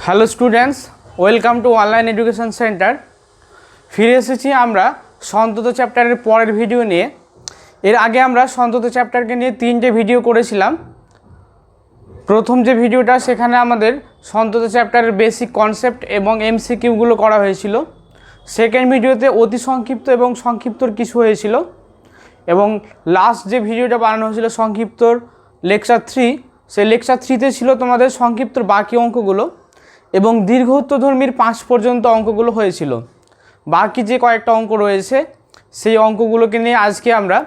Hello students, welcome to online education centre. ফিরে এসেছি আমরা সন্তত চ্যাপ্টারের পরের ভিডিও নিয়ে। এর আগে আমরা সন্তত চ্যাপ্টারকে নিয়ে 3টে ভিডিও করেছিলাম। প্রথম যে ভিডিওটা, সেখানে আমাদের সন্তত চ্যাপ্টারের বেসিক কনসেপ্ট এবং এমসিকিউগুলো করা হয়েছিল। সেকেন্ড ভিডিওতে অতি সংক্ষিপ্ত এবং সংক্ষিপ্তর কিছু হয়েছিল, এবং লাস্ট যে ভিডিওটা বানানো হয়েছিল সংক্ষিপ্তর লেকচার 3, সেই লেকচার 3তে ছিল তোমাদের সংক্ষিপ্তর বাকি অঙ্কগুলো এবং দীর্ঘ উত্তরধর্মীর 5 পর্যন্ত অঙ্কগুলো হয়েছিল। বাকি যে কয়েকটা অঙ্ক রয়েছে সেই অঙ্কগুলোকে নিয়ে আজকে আমরা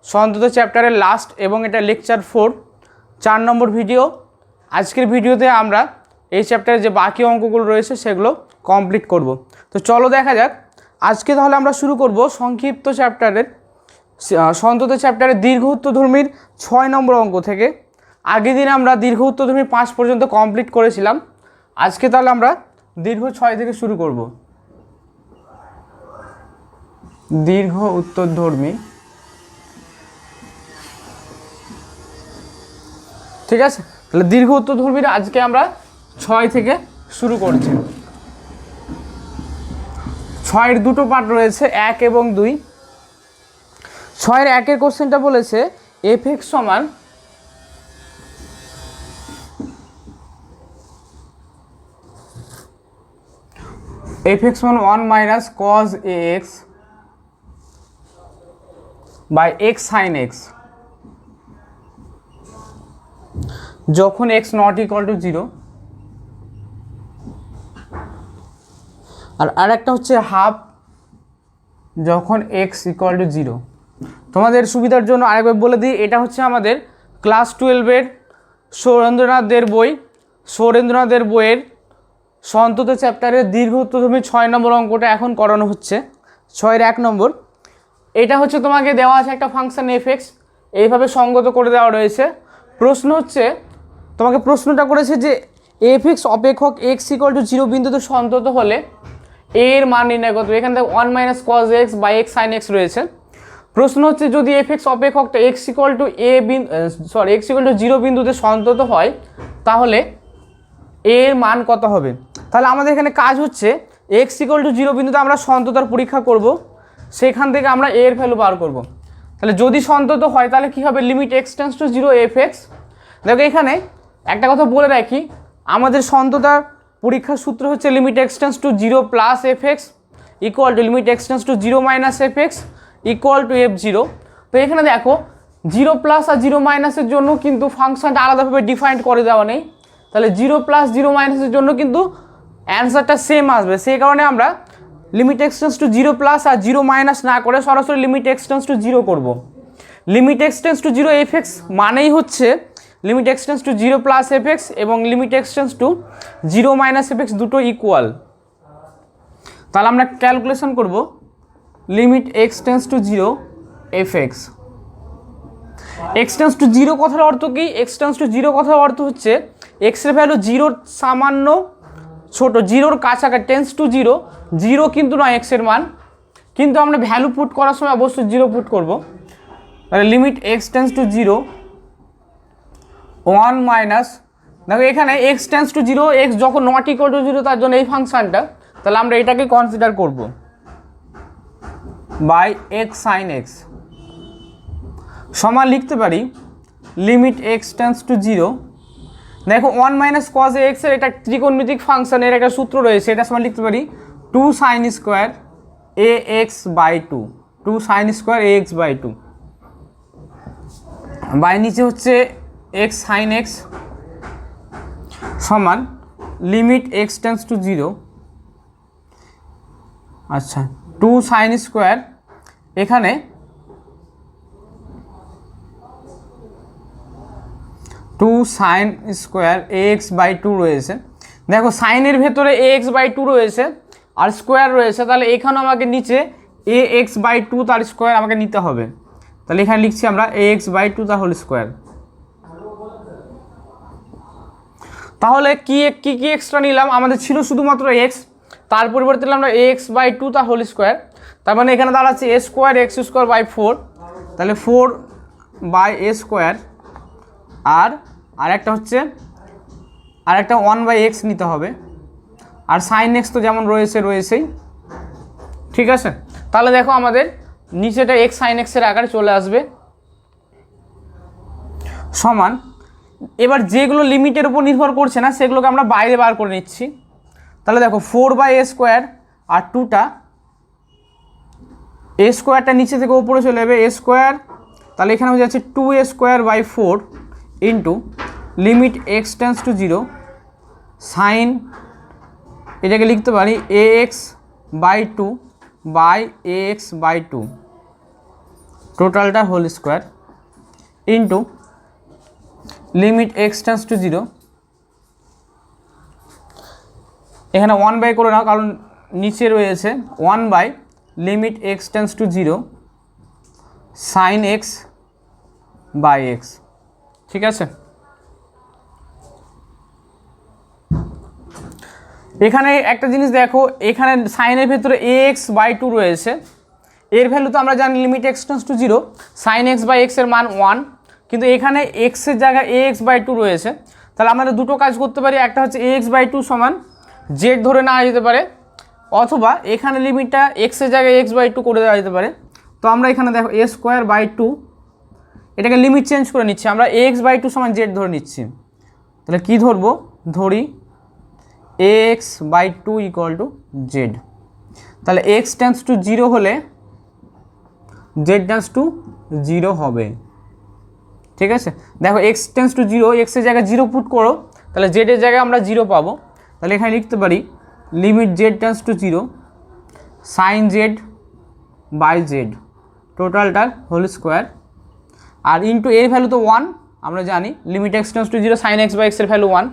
সন্তত চ্যাপ্টারের লাস্ট, এবং এটা লেকচার 4 নম্বর ভিডিও। আজকের ভিডিওতে আমরা এই চ্যাপ্টারে যে বাকি অঙ্কগুলো রয়েছে সেগুলো কমপ্লিট করব। তো চলো দেখা যাক। আজকে তাহলে আমরা শুরু করব সংক্ষিপ্ত চ্যাপ্টারের সন্তত চ্যাপ্টারের দীর্ঘ উত্তরধর্মীর 6 নম্বর অঙ্ক থেকে। আগের দিন আমরা দীর্ঘ উত্তরধর্মী 5 পর্যন্ত কমপ্লিট করেছিলাম। আজকে তাহলে আমরা দীর্ঘ 6 থেকে শুরু করব। দীর্ঘ উত্তরধর্মী, ঠিক আছে। তাহলে দীর্ঘ উত্তরধর্মীর আজকে আমরা 6 থেকে শুরু করছি। 6-এর দুটো পার্ট রয়েছে, 1 এবং 2। 6-এর 1-এর কোশ্চেনটা বলেছে f(x) সমান f(x) সমান 1 minus cos ax by x sin x যখন x নট ইকুয়াল টু 0। আর আরেকটা হচ্ছে হাফ যখন x ইকুয়াল টু 0। তোমাদের সুবিধার জন্য আরেকবার বলে দিই, এটা হচ্ছে আমাদের ক্লাস 12-এর সৌরেন্দ্রনাথের বইয়ের সন্তত চ্যাপ্টারের দীর্ঘ উত্তরধর্মী 6 নম্বর অঙ্কটা এখন করানো হচ্ছে। 6-এর 1 নম্বর। এটা হচ্ছে তোমাকে দেওয়া আছে একটা ফাংশন f(x), এইভাবে সঙ্গত করে দেওয়া রয়েছে। প্রশ্ন হচ্ছে, তোমাকে প্রশ্নটা করেছে যে f(x) অপেক্ষক x ইকুয়াল টু 0 বিন্দুতে সন্তত হলে এর মান নির্ণয় করতে হবে। এখান থেকে 1 minus cos x by x sin x রয়েছে। প্রশ্ন হচ্ছে যদি f(x) অপেক্ষকটা x ইকুয়াল টু 0 বিন্দুতে সন্তত হয় তাহলে এর মান কত হবে। তাহলে আমাদের এখানে কাজ হচ্ছে x ইকুয়াল টু 0 বিন্দুতে আমরা সন্ততার পরীক্ষা করব, সেখান থেকে আমরা এর ভ্যালু বার করব। তাহলে যদি সন্তত হয় তাহলে কি হবে, limit x tends to 0 f(x). দেখো এখানে একটা কথা বলে রাখি, আমাদের সন্ততার পরীক্ষার সূত্র হচ্ছে limit x tends to 0 plus f(x) equal to limit x tends to 0 minus f(x) equal two f(0). তো এখানে দেখো 0 প্লাস আর 0 মাইনাসের জন্য কিন্তু ফাংশনটা আলাদাভাবে ডিফাইন্ড করে দেওয়া নেই। তাহলে 0 প্লাস 0 মাইনাসের জন্য কিন্তু অ্যান্সারটা সেম আসবে। সেই কারণে আমরা limit x tends to 0 plus আর 0 মাইনাস না করে সরাসরি লিমিট x টেন্ডস টু 0 করব। Limit x tends to 0 f(x) মানেই হচ্ছে limit x tends to 0 plus f(x) এবং limit x tends to 0 minus f(x) দুটো ইকুয়াল। তাহলে আমরা ক্যালকুলেশন করব limit x tends to 0 f(x). x tends to 0 কথার অর্থ কি? x টেন্ডস টু 0 কথার অর্থ হচ্ছে x এর ভ্যালু 0 সামান্য ছোট, 0-র কাছাকাছি, টেন্ডস টু 0। 0 কিন্তু নয় x এর মান, কিন্তু আমরা ভ্যালু পুট করার সময় অবশ্যই 0 পুট করব। তাহলে limit x tends to 0 1 minus, দেখো এখানে x টেন্ডস টু 0, x যখন নট ইকুয়াল টু 0 তার জন্য এই ফাংশনটা, তাহলে আমরা এটাকে কনসিডার করব বাই x sin x সমান লিখতে পারি লিমিট x টেন্ডস টু 0। দেখো 1 মাইনাস cos x এর এটা ত্রিকোণমিতিক ফাংশনের একটা সূত্র রয়েছে, এটা সমান লিখতে পারি 2 sin square ax by 2 sin square ax by 2 by নিচে হচ্ছে x sin x সমান লিমিট x টেন্ডস টু 0, আচ্ছা 2 sin স্কোয়ার, এখানে 2 sin স্কোয়ার ax বাই 2 রয়েছে। দেখো সাইনের ভেতরে ax বাই 2 রয়েছে আর স্কোয়ার রয়েছে, তাহলে এখানেও আমাকে নিচে ax বাই 2 তার স্কোয়ার আমাকে নিতে হবে। তাহলে এখানে লিখছি আমরা ax বাই 2 তার হোল স্কোয়ার। তাহলে কি কি এক্সট্রা নিলাম, আমাদের ছিল শুধুমাত্র x, তার পরিবর্তে নিলাম আমরা ax বাই 2 তার হোল স্কোয়ার। তার মানে এখানে দাঁড়াচ্ছে a square x square by 4, তাহলে 4 বাই a স্কোয়ার। আর আরেকটা হচ্ছে আরেকটা 1/x নিতে হবে, আর সাইন এক্স তো যেমন রয়েছেই, ঠিক আছে। তাহলে দেখো আমাদের নিচেটা এক্স সাইন এক্সের আকারে চলে আসবে, সমান। এবার যেগুলো লিমিটের উপর নির্ভর করছে না সেগুলোকে আমরা বাইরে বার করে নিচ্ছি। তাহলে দেখো 4/a² আর 2টা এ স্কোয়ারটা নিচে থেকে উপরে চলে যাবে a², তাহলে এখানে হয়ে যাচ্ছে 2a²/4 into limit x tends to 0 sine, এটাকে লিখতে পারি ax/2 বাই ax/2 টোটালটা whole square into limit x tends to 0, এখানে 1/, করে নাও কারণ নিচে রয়েছে 1/, limit x tends to 0 sine x/x, ঠিক আছে। এখানে একটা জিনিস দেখো, এখানে সাইনের ভেতরে ax/2 রয়েছে, এর ভ্যালু তো আমরা জানি limit x tends to 0 sine x/x এর মান 1, কিন্তু এখানে এক্সের জায়গায় ax/2 রয়েছে। তাহলে আমরা দুটো কাজ করতে পারি, একটা হচ্ছে ax/2 সমান জেড ধরে নেওয়া যেতে পারে, অথবা এখানে লিমিটটা এক্সের জায়গায় x/2 করে দেওয়া যেতে পারে। তো আমরা এখানে দেখো a²/2, এটাকে লিমিট চেঞ্জ করে নিচ্ছি, আমরা ax/2 সমান জেড ধরে নিচ্ছি। তাহলে কি ধরবো, ধরি ax/2 ইকুয়াল টু জেড। তাহলে x টেন্স টু 0 হলে z টেন্স টু 0 হবে, ঠিক আছে। দেখো x টেন্স টু 0, এক্সের জায়গায় 0 পুট করো, তাহলে z এর জায়গায় আমরা 0 পাবো। তাহলে এখানে লিখতে পারি limit z tends to 0 sine z/z টোটালটার হোল স্কোয়ার, আর ইন্টু এর ভ্যালু তো 1 আমরা জানি, limit x tends to 0 sine x/x এর ভ্যালু 1,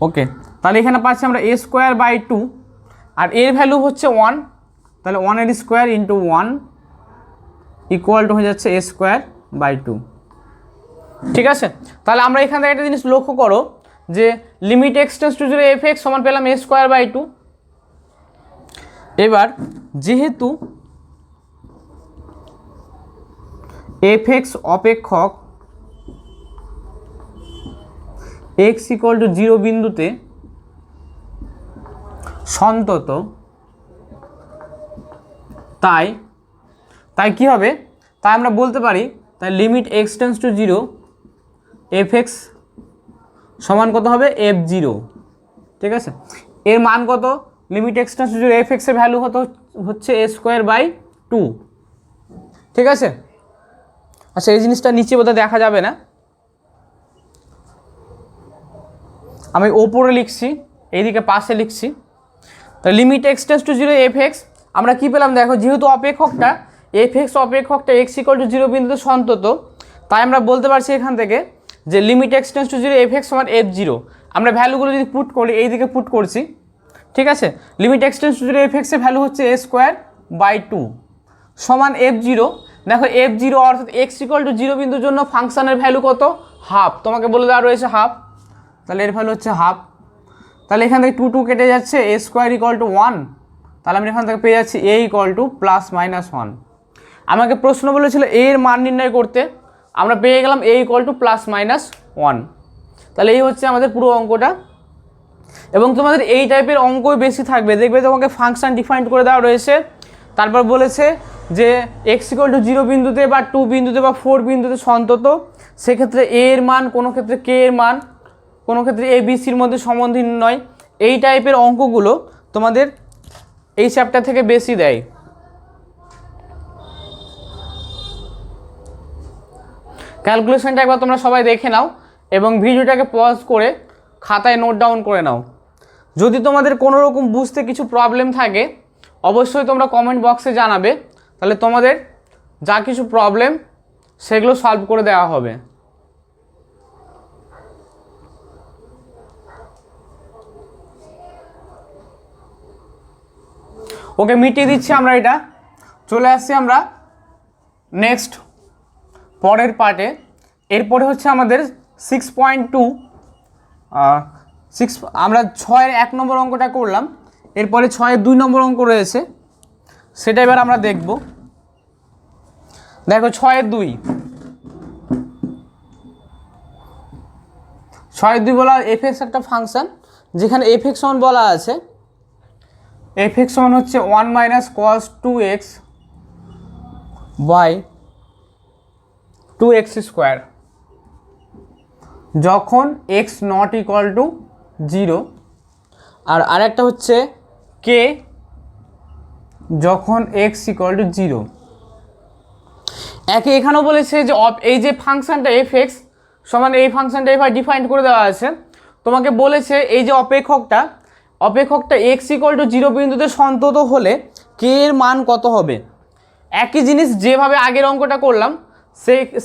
ওকে। তাহলে এখানে পাচ্ছি আমরা a²/2 আর এর ভ্যালু হচ্ছে 1, তাহলে 1 এর স্কোয়ার ইন্টু 1 ইকুয়াল টু হয়ে যাচ্ছে a²/2, ঠিক আছে। তাহলে আমরা এখান থেকে একটা জিনিস লক্ষ্য করো যে limit x tends to 0 fx সমান পেলাম a²/2। এবার যেহেতু fx অপেক্ষক x ইকুয়াল টু 0 বিন্দুতে সন্তত, তাই কি হবে, তাই আমরা বলতে পারি তাই limit x tends to 0 fx সমান কত হবে f0, ঠিক আছে। এর মান কত, limit x tends to 0 fx এর ভ্যালু হচ্ছে a²/2, ঠিক আছে। আচ্ছা এই জিনিসটা নিচে বোধহয় দেখা যাবে না, আমি ওপরে লিখছি, এইদিকে পাশে লিখছি। তো limit x tends to 0 fx আমরা কি পেলাম দেখো, যেহেতু অপেক্ষকটা fx অপেক্ষকটা x ইকুয়াল টু 0 বিন্দুতে সন্তত, তাই আমরা বলতে পারছি এখান থেকে যে limit x tends to 0 fx সমান f0। আমরা ভ্যালুগুলো যদি পুট করি, এইদিকে পুট করছি, ঠিক আছে। Limit x tends to 0 fx এর ভ্যালু হচ্ছে a²/2 সমান f0। দেখো f0 অর্থাৎ x ইকুয়াল টু 0 বিন্দুর জন্য ফাংশনের ভ্যালু কত, হাফ, তোমাকে বলে দেওয়া রয়েছে হাফ, তাহলে এর ভ্যালু হচ্ছে হাফ। তাহলে এখান থেকে 2 কেটে যাচ্ছে, a² ইকুয়াল টু 1, তাহলে আমি এখান থেকে পেয়ে যাচ্ছি a ইকুয়াল টু +-1। আমাকে প্রশ্ন বলেছিল a এর মান নির্ণয় করতে, আমরা পেয়ে গেলাম a ইকুয়াল টু +-1। তাহলে এই হচ্ছে আমাদের পুরো অঙ্কটা। এবং তোমাদের এই টাইপের অঙ্কই বেশি থাকবে, দেখবে তোমাকে ফাংশন ডিফাইন করে দেওয়া রয়েছে, তারপর বলেছে যে x ইকুয়াল টু 0 বিন্দুতে বা 2 বিন্দুতে বা 4 বিন্দুতে সন্তত, সেক্ষেত্রে a এর মান, কোনো ক্ষেত্রে k এর মান, কোনো ক্ষেত্রে a b c এর মধ্যে সম্বন্ধ নির্ণয়, এই টাইপের অঙ্কগুলো তোমাদের এই চ্যাপ্টার থেকে বেশি দেয়। ক্যালকুলেশনটা একবার তোমরা সবাই দেখে নাও এবং ভিডিওটাকে পজ করে খাতায় নোট ডাউন করে নাও। যদি তোমাদের কোনো রকম বুঝতে কিছু প্রবলেম থাকে অবশ্যই তোমরা কমেন্ট বক্সে জানাবে, তাহলে তোমাদের যা কিছু প্রবলেম সেগুলো সলভ করে দেওয়া হবে। ওকে, মিটিয়ে দিচ্ছি আমরা এটা। চলে আসছি আমরা নেক্সট পরের পার্টে। এরপরে হচ্ছে আমাদের 6.2, আমরা 6-এর 1 নম্বর অঙ্কটা করলাম, এরপরে 6-এর 2 নম্বর অঙ্ক রয়েছে, সেটা এবার আমরা দেখব। দেখো 6-এর 2, 6-এর 2 বলা fx একটা ফাংশন যেখানে এফ সমান বলা আছে এফ সমান হচ্ছে 1 minus cos 2x by 2x square যখন x নট ইকুয়াল টু 0, আর আরেকটা হচ্ছে কে যখন x ইকুয়াল টু 0। একে এখানেও বলেছে যে এই যে ফাংশনটা f(x) সমান এই ফাংশনটা এভাবে ডিফাইন করে দেওয়া আছে। তোমাকে বলেছে এই যে অপেক্ষকটা x ইকুয়াল টু 0 বিন্দুতে সন্তত হলে কে এর মান কত হবে। একই জিনিস যেভাবে আগের অঙ্কটা করলাম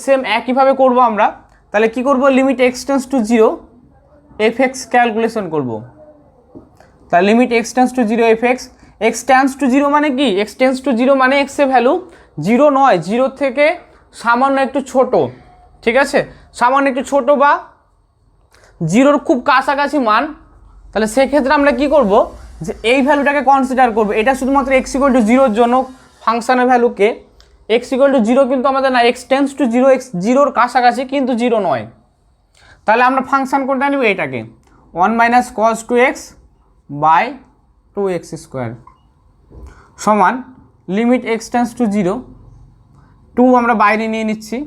সেম একইভাবে করব আমরা। তাহলে কি করব, limit x tends to 0 f(x) calculation করব। তাহলে limit x tends to 0 f(x) x tends to 0 মানে কি, x টেন্স টু 0 মানে x এর ভ্যালু 0 নয়, 0 থেকে সামান্য একটু ছোট, ঠিক আছে, সামান্য একটু ছোট বা 0-র খুব কাছাকাছি মান। তাহলে সেক্ষেত্রে আমরা কি করব, যে এই ভ্যালুটাকে কনসিডার করব। এটা শুধুমাত্র x ইকুয়াল টু 0-র জন্য ফাংশনের ভ্যালুকে, x ইকুয়াল টু 0 কিন্তু আমাদের না, x টেন্স টু 0, x 0-র কাছাকাছি কিন্তু 0 নয়। তাহলে আমরা ফাংশন কোনটা নিব, এটাকে 1 minus cos 2x by 2x square সমান লিমিট x টেন্স টু 0, 2 আমরা বাইরে নিয়ে নিচ্ছি।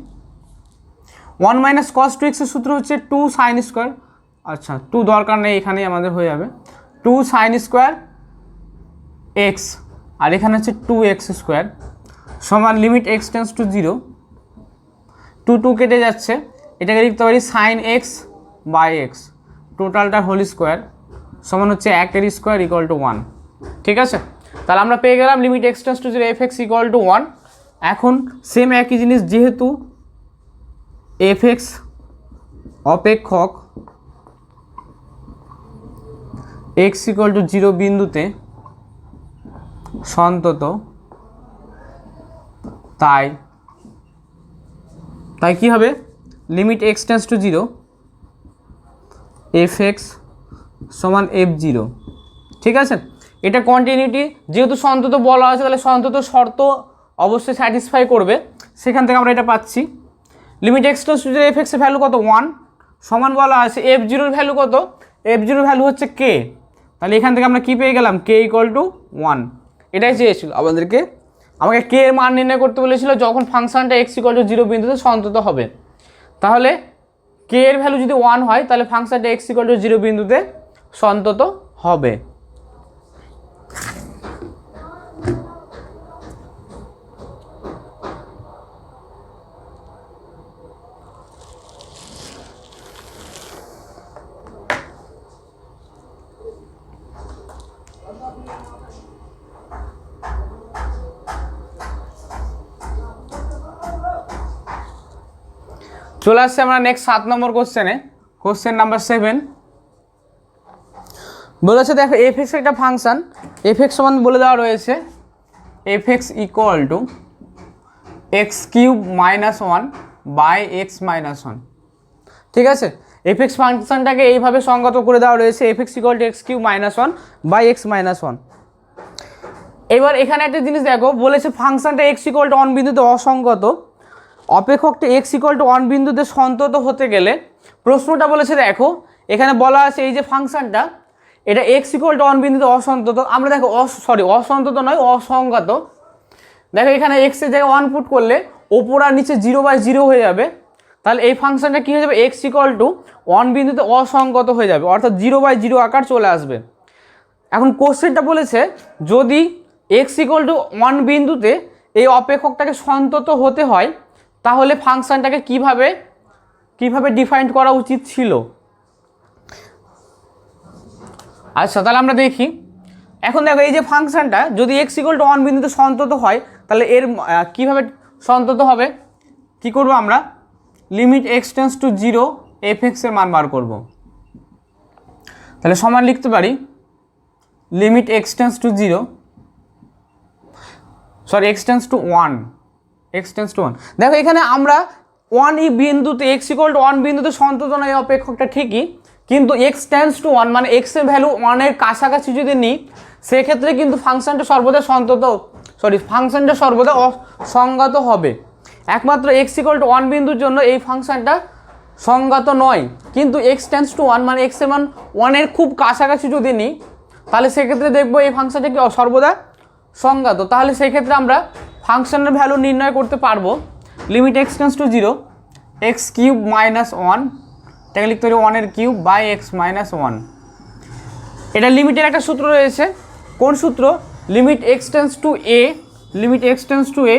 1 মাইনাস কস 2x এর সূত্র হচ্ছে 2 সাইন স্কোয়ার, আচ্ছা 2 দরকার নেই, এখানেই আমাদের হয়ে যাবে 2 সাইন স্কোয়ার x, আর এখানে হচ্ছে 2x স্কোয়ার সমান লিমিট x টেন্স টু 0, 2 কেটে যাচ্ছে, এটাকে লিখতে পারি সাইন x বাই x টোটালটার হোল স্কোয়ার সমান হচ্ছে 1 স্কোয়ার ইকুয়াল টু 1। ঠিক আছে, তাহলে আমরা পেয়ে গেলাম limit x tends to 0 f(x) equal to 1। এখন সেম একই জিনিস, যেহেতু f(x) অপেক্ষক x ইকুয়াল টু 0 বিন্দুতে সন্তত, তাই কি হবে, limit x tends to 0 f(x) সমান f(0). ঠিক আছে, এটা কন্টিনিউটি, যেহেতু সন্তত বলা আছে তাহলে সন্তত শর্ত অবশ্যই স্যাটিসফাই করবে, সেখান থেকে আমরা এটা পাচ্ছি। Limit x tends to 0 f(x) এর ভ্যালু কত, 1 সমান বলা আছে f(0)-র ভ্যালু কত, f(0)-র ভ্যালু হচ্ছে k। তাহলে এখান থেকে আমরা কি পেয়ে গেলাম, k ইকুয়াল টু 1। এটাই চেয়েছিল আমাকে k এর মান নির্ণয় করতে বলেছিল যখন ফাংশনটা x ইকুয়াল টু 0 বিন্দুতে সন্তত হবে। তাহলে k এর ভ্যালু যদি 1 হয় তাহলে ফাংশনটা x ইকুয়াল টু 0 বিন্দুতে সন্তত হবে। চলে আসছে আমরা নেক্সট 7 নম্বর কোশ্চেনে। কোশ্চেন নাম্বার 7 বলেছে, দেখো f(x) একটা ফাংশন, f(x) সমান বলে দেওয়া রয়েছে f(x) equal to x³ minus 1 by x minus 1। ঠিক আছে, f(x) ফাংশনটাকে এইভাবে সংগত করে দেওয়া রয়েছে f(x) equal to x³ minus 1 by x minus 1। এবার এখানে একটা জিনিস দেখো, বলেছে ফাংশনটা x ইকুয়াল টু 1 বিন্দুতে অসংগত, অপেক্ষকটা x ইকুয়াল টু 1 বিন্দুতে সন্তত হতে গেলে প্রশ্নটা বলেছে, দেখো এখানে বলা আছে এই যে ফাংশনটা এটা x ইকুয়াল টু 1 বিন্দুতে অসন্তত, আমরা দেখো অসন্তত নয় অসংগত। দেখো এখানে x এর জায়গায় 1 পুট করলে ওপর আর নিচে 0/0 হয়ে যাবে, তাহলে এই ফাংশনটা কী হয়ে যাবে, x ইকুয়াল টু 1 বিন্দুতে অসংগত হয়ে যাবে, অর্থাৎ 0/0 আকার চলে আসবে। এখন কোশ্চেনটা বলেছে যদি x ইকুয়াল টু 1 বিন্দুতে এই অপেক্ষকটাকে সন্তত হতে হয় তাহলে ফাংশনটাকে কিভাবে ডিফাইন করা উচিত ছিল। আচ্ছা, তাহলে আমরা দেখি। এখন দেখো এই যে ফাংশনটা যদি x ইকুয়াল টু 1 বিন্দুতে সন্তত হয় তাহলে এর কিভাবে সন্তত হবে, কি করব আমরা, limit x tends to 0 f(x) এর মান বার করব। তাহলে সমান লিখতে পারি limit x tends to 0, sorry x tends two 1, x tends two 1। দেখো এখানে আমরা 1 বিন্দুতে x ইকুয়াল টু 1 বিন্দুতে সন্তত নয় এই অপেক্ষকটা ঠিকই, কিন্তু x টেন্স টু 1 মানে x এর ভ্যালু 1 এর কাছাকাছি যদি নিই সেক্ষেত্রে কিন্তু ফাংশনটা সর্বদা অসংগত হবে। একমাত্র x ইকুয়াল টু 1 বিন্দুর জন্য এই ফাংশনটা সংজ্ঞাত নয়, কিন্তু এক্স টেন্স টু ওয়ান মানে এক্স এর মান ওয়ানের খুব কাছাকাছি যদি নিই তাহলে সেক্ষেত্রে দেখবো এই ফাংশনটা কি সর্বদা সংজ্ঞাত। তাহলে সেক্ষেত্রে আমরা ফাংশনের ভ্যালু নির্ণয় করতে পারবো limit x tends to zero x cube minus one, এটাকে লিখতে পারি ওয়ানের cube by x minus one. এটা লিমিটের একটা সূত্র রয়েছে, কোন সূত্র? Limit x tends to a, limit x tends to a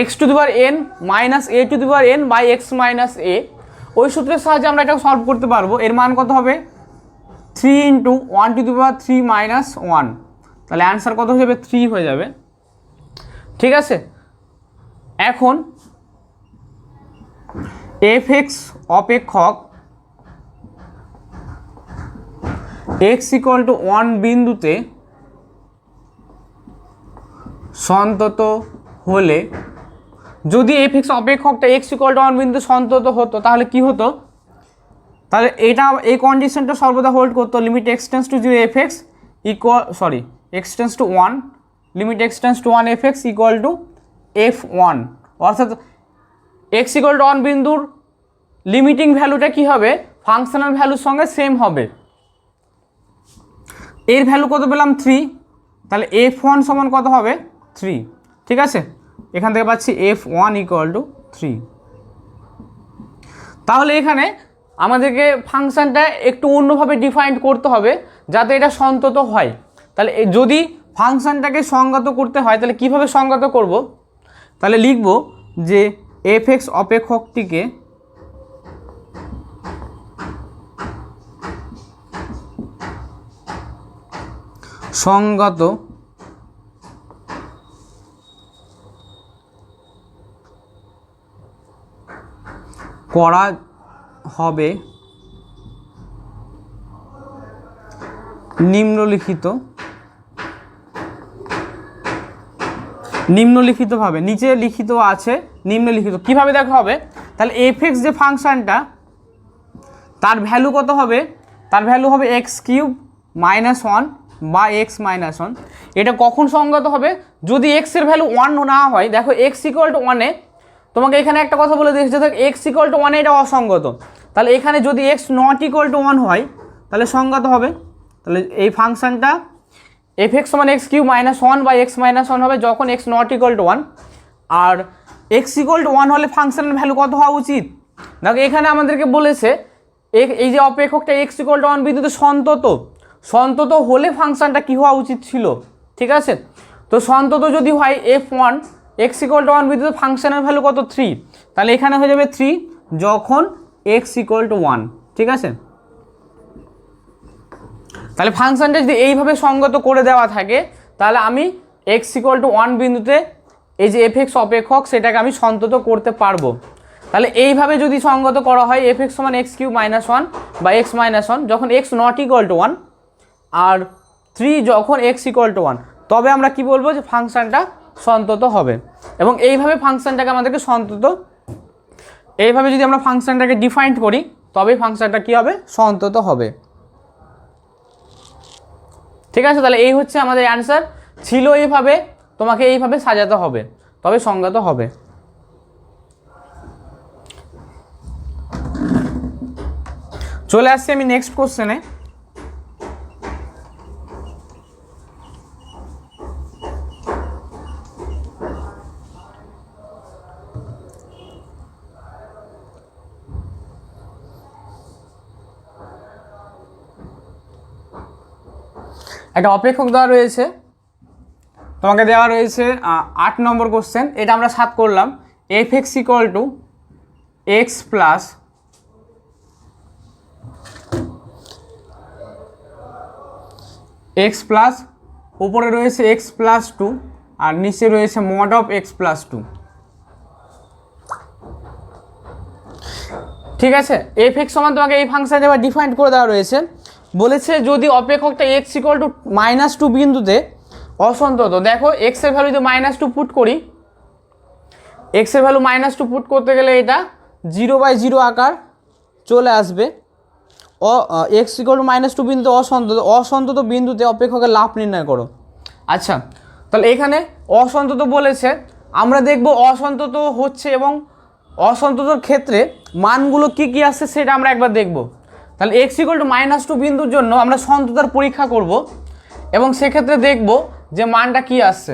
x to the power n minus a to the power n by x minus a. ওই সূত্রের সাহায্যে আমরা এটা সলভ করতে পারবো। এর মান কত হবে? 3 into one to the power 3 minus one, তাহলে অ্যান্সার কত হয়ে যাবে? 3 হয়ে যাবে। ঠিক আছে, এখন এফ এক্স অপেক্ষক এক্স ইকুয়াল টু 1 বিন্দুতে সন্তত হলে, যদি এফ এক্স অপেক্ষকটা এক্স ইকুয়াল টু 1 বিন্দুতে সন্তত হতো তাহলে কি হতো? তাহলে এটা এই কন্ডিশনটা সর্বদা হোল্ড করতো। Limit x tends to zero F x equal x tends two 1, limit x tends two 1 F x equal two F 1, অর্থাৎ এক্স ইকুয়াল টু 1 বিন্দুর লিমিটিং ভ্যালুটা কি হবে? ফাংশনাল ভ্যালুর সঙ্গে সেম হবে। এর ভ্যালু কত পেলাম? 3, তাহলে f1 সমান কত হবে? 3। ঠিক আছে, এখান থেকে পাচ্ছি f1 ইকুয়াল টু 3। তাহলে এখানে আমাদেরকে ফাংশনটা একটু অন্যভাবে ডিফাইন করতে হবে যাতে এটা সন্তত হয়। তাহলে যদি ফাংশনটাকে সংজ্ঞাত করতে হয় তাহলে কিভাবে সংজ্ঞাত করব? তাহলে লিখব যে এফ এক্স অপেক্ষকটিকে সংজ্ঞাত করা হবে নিম্নলিখিতভাবে। নিচে লিখিত আছে নিম্নলিখিত, কিভাবে দেখা হবে? তাহলে এফ এক্স যে ফাংশনটা তার ভ্যালু কত হবে? তার ভ্যালু হবে এক্স কিউব মাইনাস ওয়ান বা এক্স মাইনাস ওয়ান। এটা কখন সংজ্ঞাত হবে? যদি এক্সের ভ্যালু 1 না হয়। দেখো এক্স ইকুয়াল টু 1-এ তোমাকে এখানে একটা কথা বলে দিয়েছে, দেখ এক্স ইকুয়াল টু 1-এ এটা অসংগত। তাহলে এখানে যদি এক্স নট ইকুয়াল টু 1 হয় তাহলে সংজ্ঞাত হবে। তাহলে এই ফাংশনটা এফ এক্স সমান এক্স কিউব মাইনাস ওয়ান বা এক্স মাইনাস ওয়ান হবে যখন এক্স নট ইকুয়াল টু 1। আর এক্স ইকুয়াল টু 1 হলে ফাংশনের ভ্যালু কত হওয়া উচিত? দেখো এখানে আমাদেরকে বলেছে এই যে অপেক্ষকটা এক্স ইকুয়াল টু 1 বিন্দুতে সন্তত হলে ফাংশনটা কী হওয়া উচিত ছিল। ঠিক আছে, তো সন্তত যদি হয় f1 এক্স ইকুয়াল টু 1 বিন্দুতে ফাংশনের ভ্যালু কত? 3, তাহলে এখানে হয়ে যাবে 3 যখন এক্স ইকুয়াল টু 1। ঠিক আছে, তাহলে ফাংশনটা যদি এইভাবে সংগত করে দেওয়া থাকে তাহলে আমি এক্স ইকুয়াল টু 1 বিন্দুতে এই যে এফ এক্স অপেক্ষক সেটাকে আমি সন্তত করতে পারবো। তাহলে এইভাবে যদি সংগত করা হয় এফ এক্স সমান এক্স কিউব মাইনাস ওয়ান বা এক্স মাইনাস ওয়ান যখন এক্স নট ইকুয়াল টু 1 আর 3 যখন এক্স ইকুয়াল টু 1, তবে আমরা কি বলবো? যে ফাংশনটা সন্তত হবে। এবং এইভাবে ফাংশনটাকে আমাদেরকে এইভাবে যদি আমরা ফাংশনটাকে ডিফাইন করি তবেই ফাংশনটা কি হবে? সন্তত হবে। ঠিক আছে, তাহলে এই হচ্ছে আমাদের অ্যান্সার ছিল। এইভাবে তোমাকে এইভাবে সাজাতে হবে তবে সংজ্ঞাত হবে। চলে আসছি আমি নেক্সট কোশ্চেনে। একটা অপেক্ষক দেওয়া রয়েছে, তোমাকে দেওয়া রয়েছে 8 নম্বর কোশ্চেন। এটা আমরা 7 করলাম। F x equal two x plus উপরে রয়েছে এক্স প্লাস 2 আর নিচে রয়েছে মড অফ এক্স প্লাস 2। ঠিক আছে, এফ এক্স সমান তোমাকে এই ফাংশনে এবার ডিফাইন করে দেওয়া রয়েছে। বলেছে যদি অপেক্ষকটা এক্স ইকুয়াল টু -2 বিন্দুতে অসন্তত। দেখো এক্সের ভ্যালু যদি -2 পুট করি, এক্সের ভ্যালু -2 পুট করতে গেলে এটা 0/0 আকার চলে আসবে। এক্স ইকুয়াল টু -2 বিন্দুতে অসন্তত বিন্দুতে অপেক্ষকের লাভ নির্ণয় করো। আচ্ছা, তাহলে এখানে অসন্তত বলেছে, আমরা দেখব অসন্তত হচ্ছে এবং অসন্ততর ক্ষেত্রে মানগুলো কি কি আসছে সেটা আমরা একবার দেখব। তাহলে x = -2 বিন্দুর জন্য আমরা সন্ততার পরীক্ষা করব এবং সেক্ষেত্রে দেখব যে মানটা কি আসছে।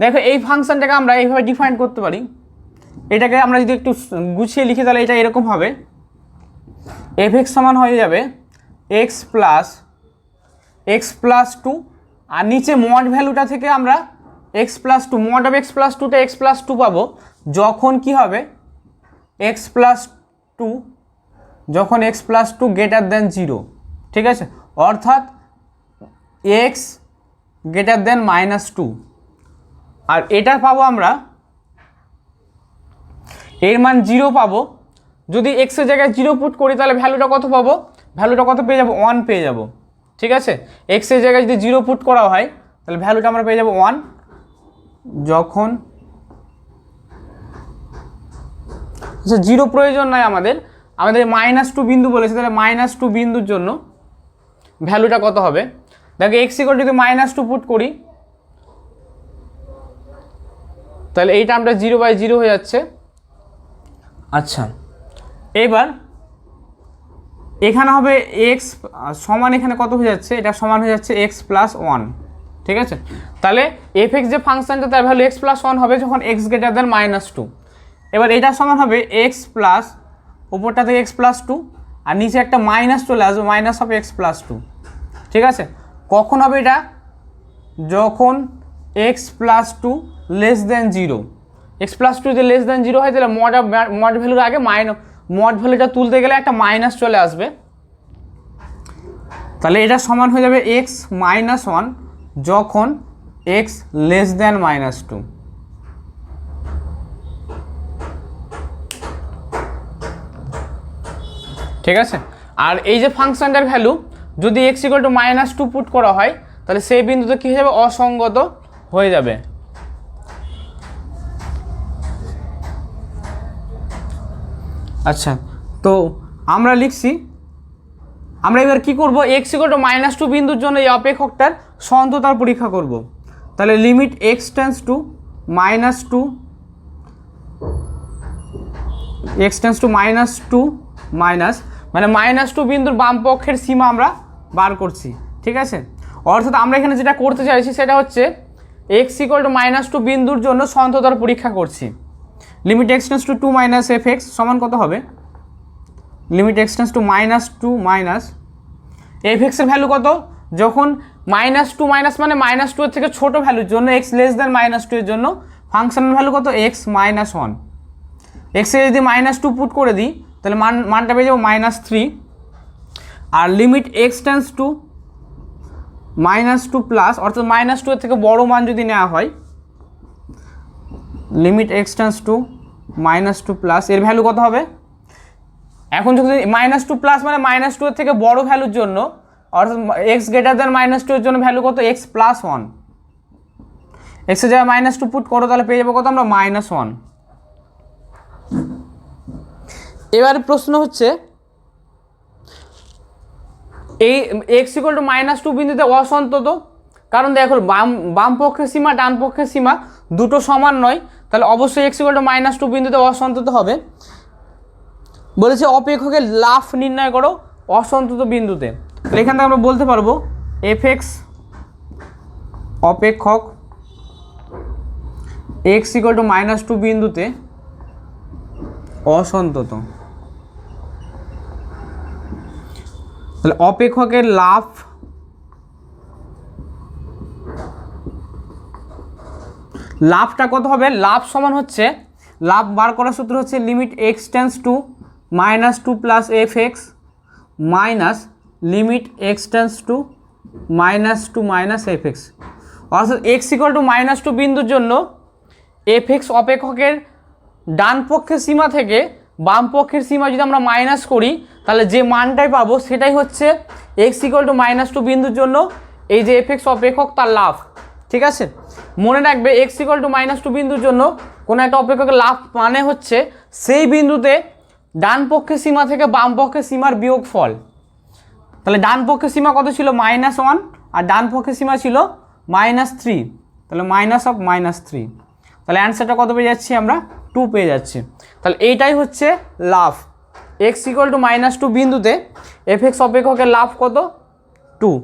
দেখো এই ফাংশনটাকে আমরা এইভাবে ডিফাইন করতে পারি। এটাকে আমরা যদি একটু গুছিয়ে লিখি তাহলে এটা এরকম হবে, f(x) সমান হয়ে যাবে x + x+2, আর নিচে মড ভ্যালুটা থেকে আমরা x+2 mod of x+2 তে x+2 পাবো যখন কি হবে x+2 যখন x+2 greater than 0, ঠিক আছে, অর্থাৎ x greater than -2। আর এটা পাবো আমরা, এর মান 0 পাবো। যদি x এর জায়গায় 0 পুট করি তাহলে ভ্যালুটা কত পাবো, ভ্যালুটা কত পেয়ে যাবো, 1 পেয়ে যাবো, ঠিক আছে। x এর জায়গায় যদি 0 পুট করা হয় তাহলে ভ্যালুটা আমরা পেয়ে যাবো 1 যখন 0 প্রয়োজন নয় আমাদের -2 বিন্দু বলেছে, তাহলে -2 বিন্দুর জন্য ভ্যালুটা কত হবে। দেখো x যদি -2 পুট করি তাহলে এই টার্মটা 0/0 হয়ে যাচ্ছে। আচ্ছা, এবার এখানে হবে x সমান, এখানে কত হয়ে যাচ্ছে, এটা সমান হয়ে যাচ্ছে x+1, ঠিক আছে। তাহলে f(x) যে ফাংশনটা তার ভ্যালু x+1 হবে যখন x greater than -2। এবার এটা সমান হবে x প্লাস উপরটা থেকে x+2 আর নিচে একটা মাইনাস চলে আসবে -(x+2), ঠিক আছে। কখন হবে এটা, যখন x+2 <0। x+2 যদি <0 হয় তাহলে মড ভ্যালুর আগে মড ভ্যালুটা তুলতে গেলে একটা মাইনাস চলে আসবে। তাহলে এটা সমান হয়ে যাবে x-1 যখন x <-2। ঠিক আছে। আর এই যে ফাংশনটার ভ্যালু যদি x = -2 পুট করা হয় তাহলে সেই বিন্দুতে কী হয়ে যাবে, অসঙ্গত হয়ে যাবে। আচ্ছা, তো আমরা লিখছি, আমরা এবার কি করব, x = -2 বিন্দুর জন্য এই অপেক্ষকটার সন্ততার পরীক্ষা করব। তাহলে লিমিট x টেন্ডস টু -2 মানে -2 বিন্দুর বাম পক্ষের সীমা আমরা বার করছি, ঠিক আছে। অর্থাৎ আমরা এখানে যেটা করতে চাইছি সেটা হচ্ছে x = -2 বিন্দুর জন্য সন্ততার পরীক্ষা করছি। Limit x tends to 2 - f(x) সমান কত হবে, limit x tends to -2 - f(x) এর ভ্যালু কত, যখন -2 মানে -2 এর থেকে ছোট ভ্যালুর জন্য x <-2 এর জন্য ফাংশনের ভ্যালু কত, x-1। x এ যদি -2 পুট করে দিই তাহলে মানটা পেয়ে যাবো -3। আর limit x tends to -2 plus, অর্থাৎ -2 এর থেকে বড় মান যদি নেওয়া হয়, limit x tends to -2 plus, এর ভ্যালু কত হবে, এখন যদি -2 প্লাস মানে -2 এর থেকে বড় ভ্যালুর জন্য, অর্থাৎ x greater than -2 এর জন্য ভ্যালু কত, x+1। x এর জায়গায় -2 পুট করো তাহলে পেয়ে যাবো কত আমরা, -1। এবার প্রশ্ন হচ্ছে এই x = -2 বিন্দুতে অসন্তত, কারণ দেখো বাম পক্ষের সীমা ডান পক্ষের সীমা দুটো সমান নয়, তাহলে অবশ্যই x = -2 বিন্দুতে অসন্তত হবে। বলেছে অপেক্ষকের লাফ নির্ণয় করো অসন্তত বিন্দুতে। তাহলে এখান থেকে আমরা বলতে পারবো f(x) অপেক্ষক x = -2 বিন্দুতে অসন্তত। তাহলে অপেক্ষকের লাভটা কত হবে, লাভ সমান হচ্ছে, লাভ বার করার সূত্র হচ্ছে limit x tends to -2 plus f(x) minus limit x tends to -2 minus f(x), অর্থাৎ x = -2 বিন্দুর জন্য f(x) অপেক্ষকের ডান পক্ষের সীমা থেকে বাম পক্ষের সীমা যদি আমরা মাইনাস করি তাহলে যে মানটাই পাবো সেটাই হচ্ছে x = -2 বিন্দুর জন্য এই যে f(x) অপেক্ষক তার লাভ, ঠিক আছে। মনে রাখবে x = -2 বিন্দুর জন্য কোনো একটা অপেক্ষকের লাভ মানে হচ্ছে সেই বিন্দুতে ডান পক্ষের সীমা থেকে বাম পক্ষের সীমার বিয়োগফল। তাহলে ডান পক্ষের সীমা কত ছিল, -1, আর ডান পক্ষের সীমা ছিল -3, তাহলে -3। তাহলে অ্যান্সারটা কত পেয়ে যাচ্ছি আমরা, 2 পেয়ে যাচ্ছি। তাহলে এইটাই হচ্ছে লাভ, এক্স ইকুয়াল টু -2 বিন্দুতে এফ এক্স অপেক্ষকের লাভ কত? 2।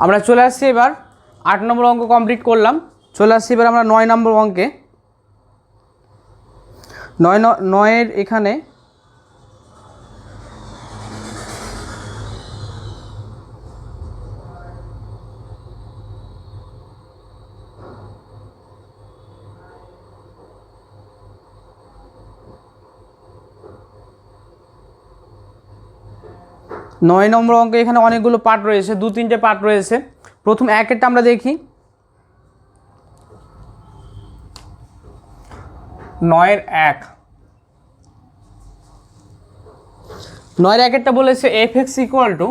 আমরা চলে আসছি এবার 8 নম্বর অঙ্ক কমপ্লিট করলাম। চলে আসছি এবার আমরা 9 নম্বর অঙ্কে। 9 এখানে নয় নম্বর অঙ্কে এখানে অনেকগুলো পার্ট রয়েছে, 2-3টে পার্ট রয়েছে। প্রথম একেরটা আমরা দেখি। 9-1 একেরটা বলেছে f x equal to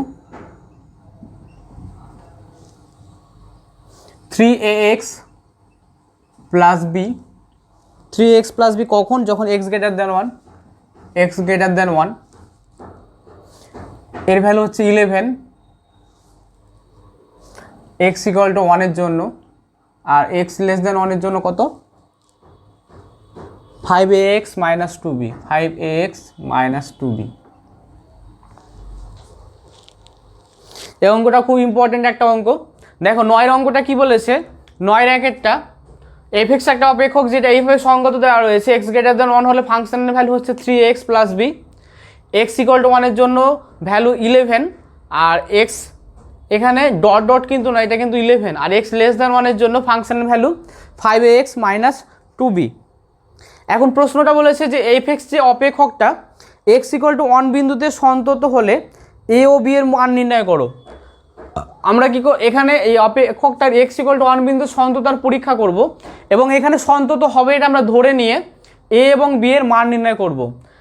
3ax plus b. 3x plus b কখন? যখন x greater than 1। x greater than 1 এর ভ্যালু হচ্ছে 11, x ইকুয়াল টু 1 এর জন্য, আর x লেস দেন 1 এর জন্য কত? 5ax minus 2b। 5ax minus 2b। এই অঙ্কটা খুব ইম্পর্টেন্ট একটা অঙ্ক। দেখো 9 অঙ্কটা কি বলেছে? 9 একেরটা এফ এক্স একটা অপেক্ষক যেটা এইভাবে সঙ্গত দেওয়া রয়েছে, এক্স গ্রেটার দেন 1 হলে ফাংশনের ভ্যালু হচ্ছে 3x plus b. X equal to 1 এর জন্য ভ্যালু 11, আর এক্স এখানে ডট ডট কিন্তু না, এটা কিন্তু 11, আর এক্স লেস দেন 1 এর জন্য ফাংশনের ভ্যালু 5ax মাইনাস 2b। এখন প্রশ্নটা বলেছে যে এফ এক্স যে অপেক্ষকটা এক্স ইকুয়াল টু 1 বিন্দুতে সন্তত হলে এ ও বি এর মান নির্ণয় করো। আমরা কি এখানে এই অপেক্ষকটার এক্স ইকুয়াল টু 1 বিন্দু সন্ততার পরীক্ষা করব, এবং এখানে সন্তত হবে এটা আমরা ধরে নিয়ে এ এবং বি এর মান নির্ণয় করব।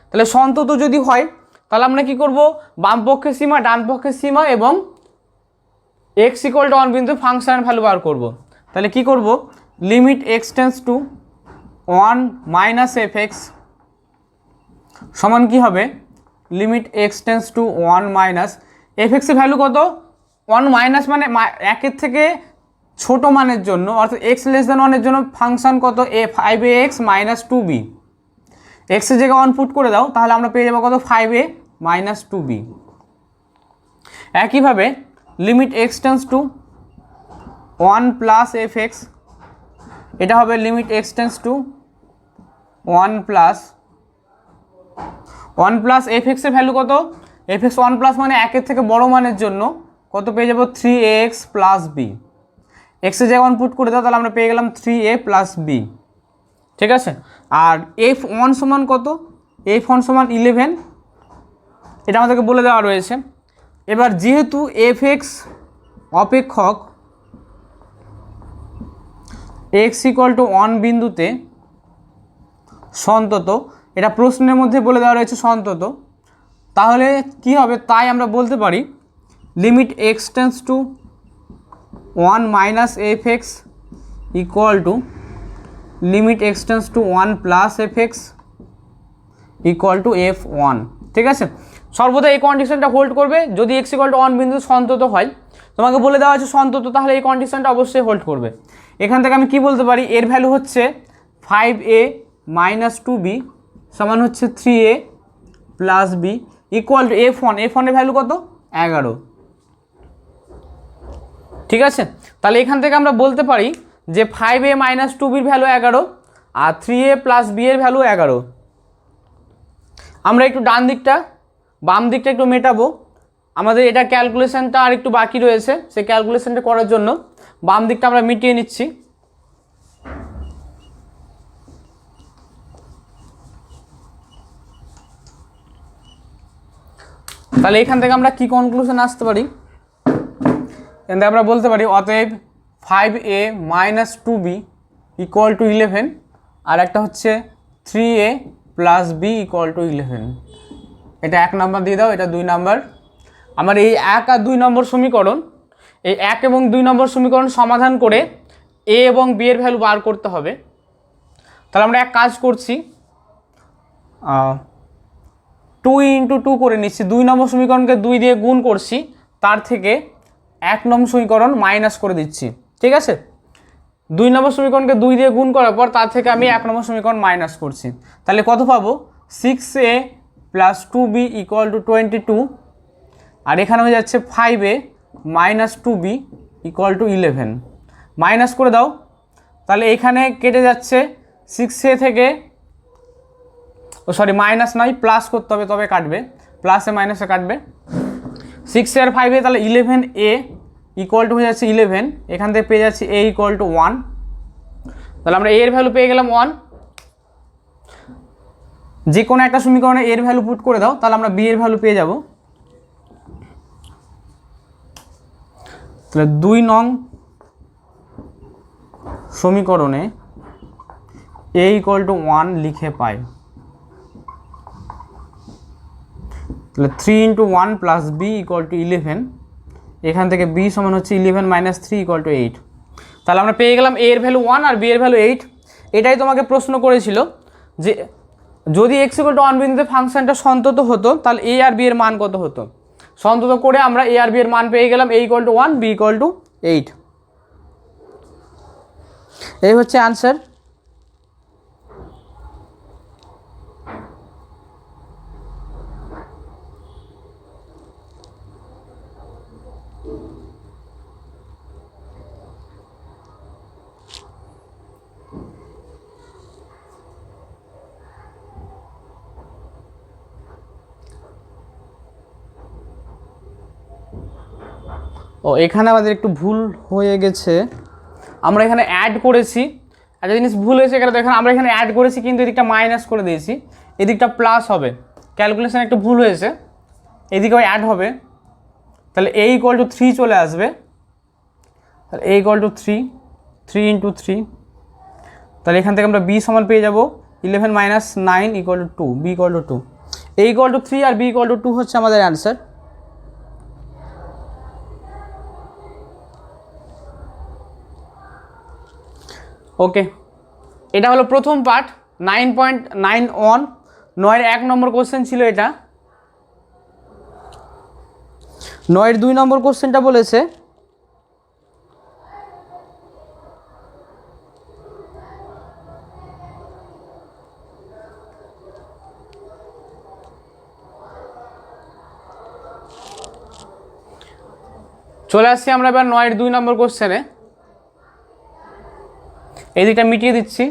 তাহলে সন্তত যদি হয় তাহলে আমরা কি করব? বাম পক্ষের সীমা, ডান পক্ষের সীমা এবং এক্স ইকুয়াল টু 1 বিন্দু ফাংশনের ভ্যালু বার করব। তাহলে কি করব? Limit x tends two 1 minus f x সমান কি হবে? Limit x tends two 1 minus f এক্সের ভ্যালু কত? 1 মাইনাস মানে 1 থেকে ছোট মানের জন্য, অর্থাৎ এক্স লেস দেন 1 এর জন্য ফাংশন কত? 5ax minus 2b। এক্সের জায়গায় 1 পুট করে দাও, তাহলে আমরা পেয়ে যাবো কত? 5a minus 2b। একইভাবে limit x tends two 1 plus f x, এটা হবে limit x tends two 1 plus f এক্সের ভ্যালু কত? এফ এক্স 1 প্লাস মানে 1 থেকে বড় মানের জন্য কত পেয়ে যাবো? 3ax plus B. এক্সের জায়গায় 1 পুট করে দাও, তাহলে আমরা পেয়ে গেলাম 3a প্লাস বি। ঠিক আছে। আর f1 সমান কত? f1 সমান 11, এটা আমাদেরকে বলে দেওয়া রয়েছে। এবার যেহেতু এফ এক্স অপেক্ষক এক্স ইকুয়াল টু 1 বিন্দুতে সন্তত, এটা প্রশ্নের মধ্যে বলে দেওয়া রয়েছে সন্তত, তাহলে কি হবে? তাই আমরা বলতে পারি limit x tends two 1 minus f x equal to limit x tends two 1 plus f x equal two f1। ঠিক আছে। সর্বদা এই কন্ডিশনটা হোল্ড করবে যদি এক্স ইকুয়াল টু 1 বিন্দু সন্তত হয়। তোমাকে বলে দেওয়া আছে সন্তত, তাহলে এই কন্ডিশনটা অবশ্যই হোল্ড করবে। এখান থেকে আমি কি বলতে পারি? এর ভ্যালু হচ্ছে 5a মাইনাস 2b সমান হচ্ছে 3a plus b equal two f1। f1 এর ভ্যালু কত? 11। ঠিক আছে। তাহলে এখান থেকে আমরা বলতে পারি যে 5a মাইনাস 2bর ভ্যালু 11 আর 3a প্লাস b এর ভ্যালু 11। আমরা একটু ডান দিকটা বাম দিকটা একটু মেটাবো। আমাদের এটা ক্যালকুলেশনটা আর একটু বাকি রয়েছে, সেই ক্যালকুলেশনটা করার জন্য বাম দিকটা আমরা মিটিয়ে নিচ্ছি। তাহলে এখান থেকে আমরা কি কনক্লুশন আসতে পারি, এখান থেকে আমরা বলতে পারি অতএব 5a minus 2b equal to 11, আর একটা হচ্ছে 3a plus b equal two 11। এটা 1 নাম্বার দিয়ে দাও, এটা 2 নাম্বার। আমার এই 1 আর 2 নম্বর সমীকরণ, এই 1 এবং 2 নম্বর সমীকরণ সমাধান করে a এবং b এর ভ্যালু বার করতে হবে। তাহলে আমরা এক কাজ করছি, 2 × 2 করে নিচ্ছি, 2 নম্বর সমীকরণকে 2 দিয়ে গুণ করছি, তার থেকে 1 নম্বর সমীকরণ মাইনাস করে দিচ্ছি, ঠিক আছে। 2 নম্বর সমীকরণকে 2 দিয়ে গুণ করার পর তার থেকে আমি 1 নম্বর সমীকরণ মাইনাস করছি। তাহলে কত পাবো, 6a plus 2b equal to 22, আর এখানে হয়ে যাচ্ছে 5a minus 2b equal to 11। Minus করে দাও, তাহলে এখানে কেটে যাচ্ছে 6a থেকে, মাইনাস নয় প্লাস করতে হবে তবে কাটবে, প্লাসে মাইনাসে কাটবে। 6a আর 5a, তাহলে 11a ইকুয়াল টু হয়ে যাচ্ছে 11, এখান থেকে পেয়ে যাচ্ছি a ইকুয়াল টু 1। তাহলে আমরা a এর ভ্যালু পেয়ে গেলাম 1। যে কোনো একটা সমীকরণে a এর ভ্যালু পুট করে দাও, তাহলে আমরা b এর ভ্যালু পেয়ে যাব। তাহলে 2 নং সমীকরণে a ইকুয়াল টু 1 লিখে পাই। তাহলে 3 × 1 প্লাস b ইকুয়াল টু 11, এখান থেকে b সমান হচ্ছে 11 মাইনাস 3 ইকুয়াল টু 8। তাহলে আমরা পেয়ে গেলাম a এর ভ্যালু 1 আর b এর ভ্যালু 8। এটাই তোমাকে প্রশ্ন করেছিল যে যদি x ইকুয়াল টু 1 বিন্দুতে ফাংশনটা সন্তত হতো তাহলে a আর b এর মান কত হতো। সন্তত করে আমরা a আর b এর মান পেয়ে গেলাম, a equal to 1, b equal two 8। এই হচ্ছে আনসার। ও এখানে আমাদের একটু ভুল হয়ে গেছে, আমরা এখানে অ্যাড করেছি, একটা জিনিস ভুল হয়েছে এখানে দেখেন, আমরা এখানে অ্যাড করেছি কিন্তু এদিকটা মাইনাস করে দিয়েছি, এদিকটা প্লাস হবে, ক্যালকুলেশন একটু ভুল হয়েছে, এদিকেও অ্যাড হবে। তাহলে a ইকুয়াল টু 3 চলে আসবে, তাহলে a ইকুয়াল টু 3, 3 × 3, তাহলে এখান থেকে আমরা b সমান পেয়ে যাব 11 minus 9 equal to 2, b equal to 2। a equal to 3 আর b ইকুয়াল টু 2 হচ্ছে আমাদের অ্যান্সার। ওকে, এটা হলো প্রথম পার্ট 9.91, 9-এর 1 নম্বর কোশ্চেন ছিল এটা। 9-এর 2 নম্বর কোশ্চেনটা বলেছে চলে আসছি আমরা এবার 9-এর 2 নম্বর কোশ্চেনে। এই দিকটা মিটিয়ে দিচ্ছি।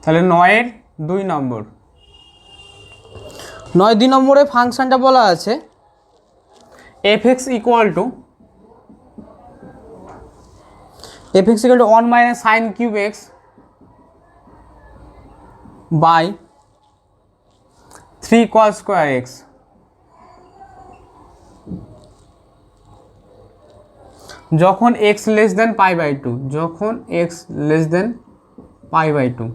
তাহলে 9-এর 2 নম্বর, 9-2 নম্বরে ফাংশনটা বলা আছে fx equal to 1 minus sine cube x by 3 cos square x. যখন x লেস দেন π/2, যখন x লেস দেন π/2।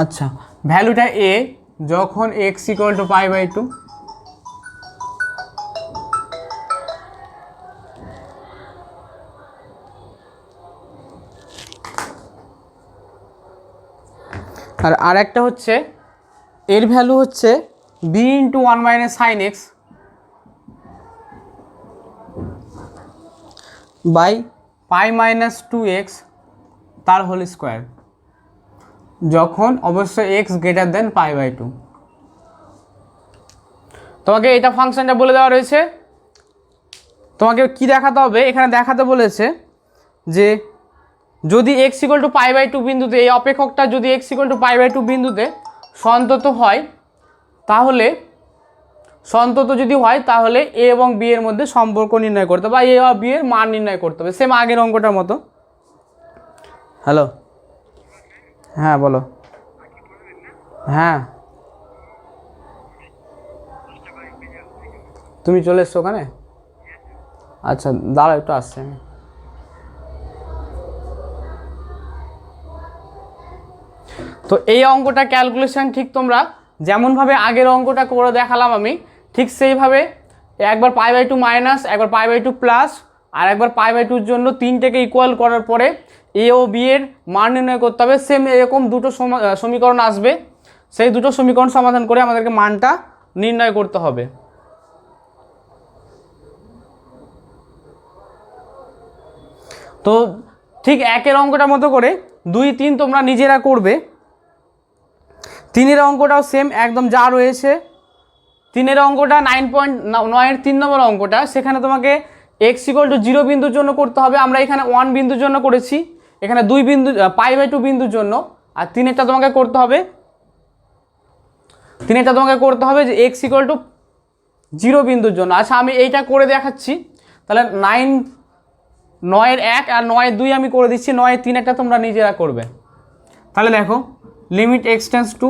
আচ্ছা, ভ্যালুটা a যখন x ইকুয়াল টু π/2, আর আরেকটা হচ্ছে এর ভ্যালু হচ্ছে b × 1 minus sine x by π-2x তার হোল স্কোয়ার, যখন অবশ্যই x গ্রেটার দেন π/2। তোমাকে এটা ফাংশনটা বলে দেওয়া রয়েছে, তোমাকে কি দেখাতে হবে, এখানে দেখাতে বলেছে যে যদি x ইকুয়াল টু π/2 বিন্দুতে, এই অপেক্ষকটা যদি x ইকুয়াল টু π/2 বিন্দুতে সন্তত হয় তাহলে সন্তত যদি হয় তাহলে এ এবং বি এর মধ্যে সম্পর্ক নির্ণয় করতে হবে, বা এ বা বি এর মান নির্ণয় করতে হবে, সেম আগের অঙ্কটার মতো। হ্যালো, হ্যাঁ বলো। হ্যাঁ, তুমি চলে এসছো ওখানে? আচ্ছা দাঁড়াও, একটু আসছে আমি। তো এই অঙ্কটা ক্যালকুলেশন ঠিক তোমরা যেমনভাবে আগের অঙ্কটা করে দেখালাম আমি, ঠিক সেইভাবে একবার π/2 মাইনাস, একবার π/2 প্লাস, আর একবার π/2 জন্য তিনটেকে ইকুয়াল করার পরে এ ও বি এর মান নির্ণয় করতে হবে। সেম এরকম দুটো সমীকরণ আসবে, সেই দুটো সমীকরণ সমাধান করে আমাদেরকে মানটা নির্ণয় করতে হবে। তো ঠিক একের অঙ্কটার মতো করে 2, 3 তোমরা নিজেরা করবে। 3-এর অঙ্কটাও সেম একদম যা রয়েছে। 3-এর অঙ্কটা 9.9 এর 3 নম্বর অঙ্কটা, সেখানে তোমাকে x=0 বিন্দুর জন্য করতে হবে। আমরা এখানে 1 বিন্দুর জন্য করেছি, এখানে 2 বিন্দু π/2 বিন্দুর জন্য। আর 3-এরটা তোমাকে করতে হবে, 3-এরটা তোমাকে করতে হবে যে x=0 বিন্দুর জন্য। আচ্ছা আমি এইটা করে দেখাচ্ছি, তাহলে 9-এর 1 আর 9-এর 2 আমি করে দিচ্ছি, 9-এর 3 একটা তোমরা নিজেরা করবে। তাহলে দেখো limit x tends to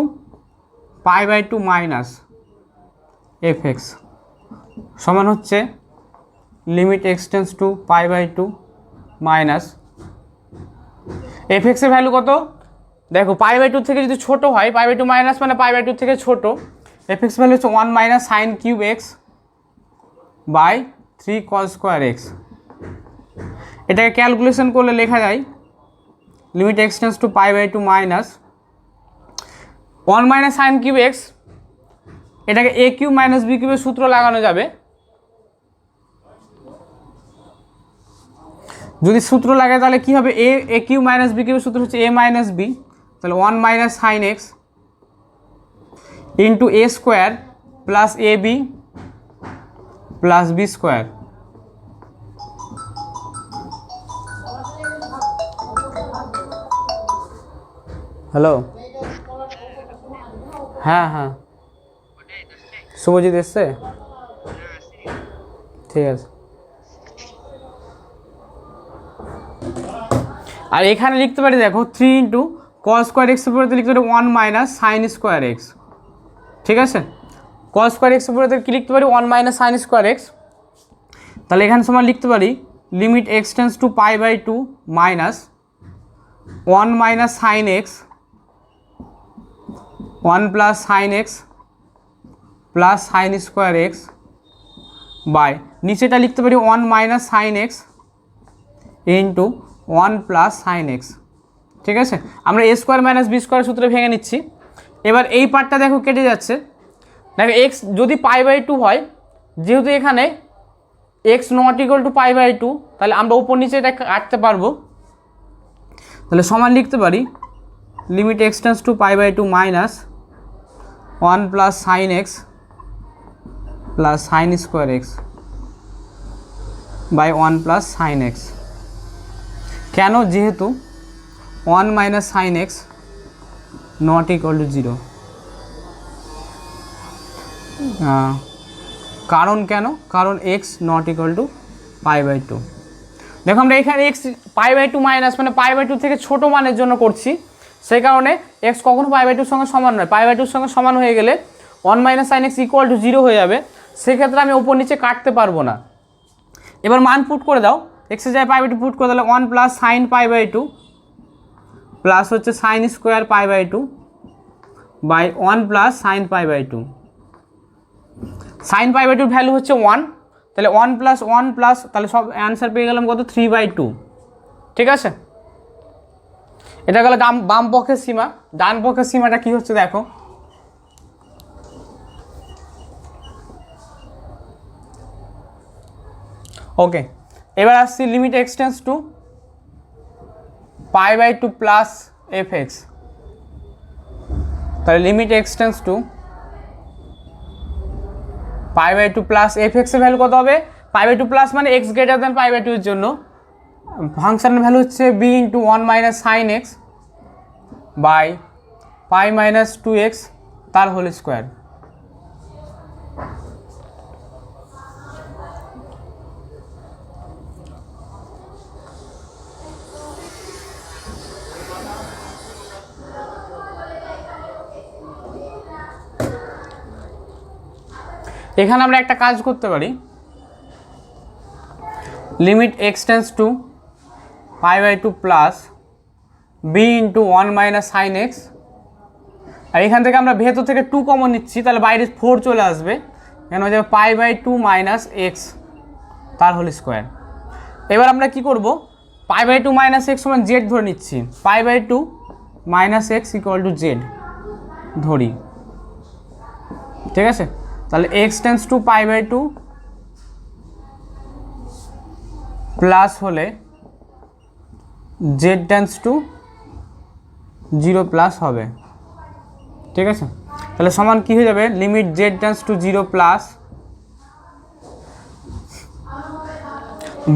π/2 minus fx সমান হচ্ছে limit x tends to π/2 minus fx এর ভ্যালু কত? দেখো π/2 থেকে যদি ছোট হয়, π/2 মাইনাস মানে π/2 থেকে ছোট, fx ভ্যালু হচ্ছে 1 minus sine cube x by 3 cos square x। এটাকে ক্যালকুলেশন করলে লেখা যায় limit x tends to π/2 minus 1 minus sine cube x, এটাকে a কিউব মাইনাস b কিউবের সূত্র লাগানো যাবে। যদি সূত্র লাগায় তাহলে কি হবে, a কিউব মাইনাস b কিউবের সূত্র হচ্ছে a মাইনাস b, তাহলে 1 minus sign x into a square plus ab plus b square. Hello, হ্যাঁ হ্যাঁ শুভজিৎ এসছে, ঠিক আছে। আর এখানে লিখতে পারি দেখো 3 ইন্টু কস স্কোয়ার এক্সের পরে লিখতে পারি 1 মাইনাস সাইন স্কোয়ার এক্স, ঠিক আছে। কস স্কোয়ার এক্সের পরে কি লিখতে পারি 1 মাইনাস সাইন স্কোয়ার এক্স। তাহলে এখানে সমান লিখতে পারি limit x tends to π/2 minus 1 minus sine x 1 plus sine x plus sine square x by নিচেটা লিখতে পারি 1 minus sine x into 1 plus sine x, ঠিক আছে। আমরা a square minus b square সূত্রে ভেঙে নিচ্ছি। এবার এই পার্টটা দেখো কেটে যাচ্ছে, দেখো এক্স যদি π/2 হয়, যেহেতু এখানে এক্স নট ইকুয়াল টু π/2, তাহলে আমরা উপর নিচে এটা কাটতে পারবো। তাহলে সমান লিখতে পারি limit x tends to π/2 minus 1 plus sine x plus sine square x by 1 plus sine x. কেন? যেহেতু 1 minus sine x not equal to 0। কারণ কেন? কারণ এক্স নট ইকুয়াল টু π/2। দেখো আমরা এখানে এক্স π/2 মাইনাস মানে π/2 থেকে ছোট মানের জন্য করছি, সেই কারণে এক্স কখনো π/2 সঙ্গে সমান নয়। π/2 সঙ্গে সমান হয়ে গেলে 1 minus sine x equal to 0 হয়ে যাবে, সেক্ষেত্রে আমি উপর নিচে কাটতে পারবো না। এবার মান পুট করে দাও, এক্সের জায়গায় π/2 পুট করে দিলে 1 প্লাস সাইন π/2 প্লাস হচ্ছে sine square π/2 by 1 plus sine π/2। Sine π/2 value হচ্ছে 1, তাহলে 1 প্লাস 1 প্লাস, তাহলে সব অ্যান্সার পেয়ে গেলাম কত 3/2, ঠিক আছে। এটা গেল বাম পক্ষের সীমা। ডান পক্ষের সীমাটা কি হচ্ছে দেখো, ওকে। এবার আসছি limit x tends to π/2 plus fx, তাহলে limit x tends to π/2 plus fx এর ভ্যালু কত হবে? π/2 প্লাস মানে x গ্রেটার দেন π/2 এর জন্য ফাংশনের ভ্যালু হচ্ছে b into 1 minus sine x by pi minus 2x তার হোল স্কোয়ার। এখানে আমরা একটা কাজ করতে পারি, limit x tends to π/2 plus b into 1 minus sine x. আর এখান থেকে আমরা ভেতর থেকে 2 কমন নিচ্ছি, তাহলে বাইরে 4 চলে আসবে, এখানে হয়ে যাবে π/2 মাইনাস এক্স তার হোল স্কোয়ার। এবার আমরা কি করব, π/2 মাইনাস এক্স সমান জেড ধরে নিচ্ছি, π/2 minus x equal to z ধরি, ঠিক আছে। তাহলে এক্স টেন্স টু π/2 প্লাস হলে জেড টেন্স টু 0 প্লাস হবে, ঠিক আছে। তাহলে সমান কি হয়ে যাবে, লিমিট z tends to 0 plus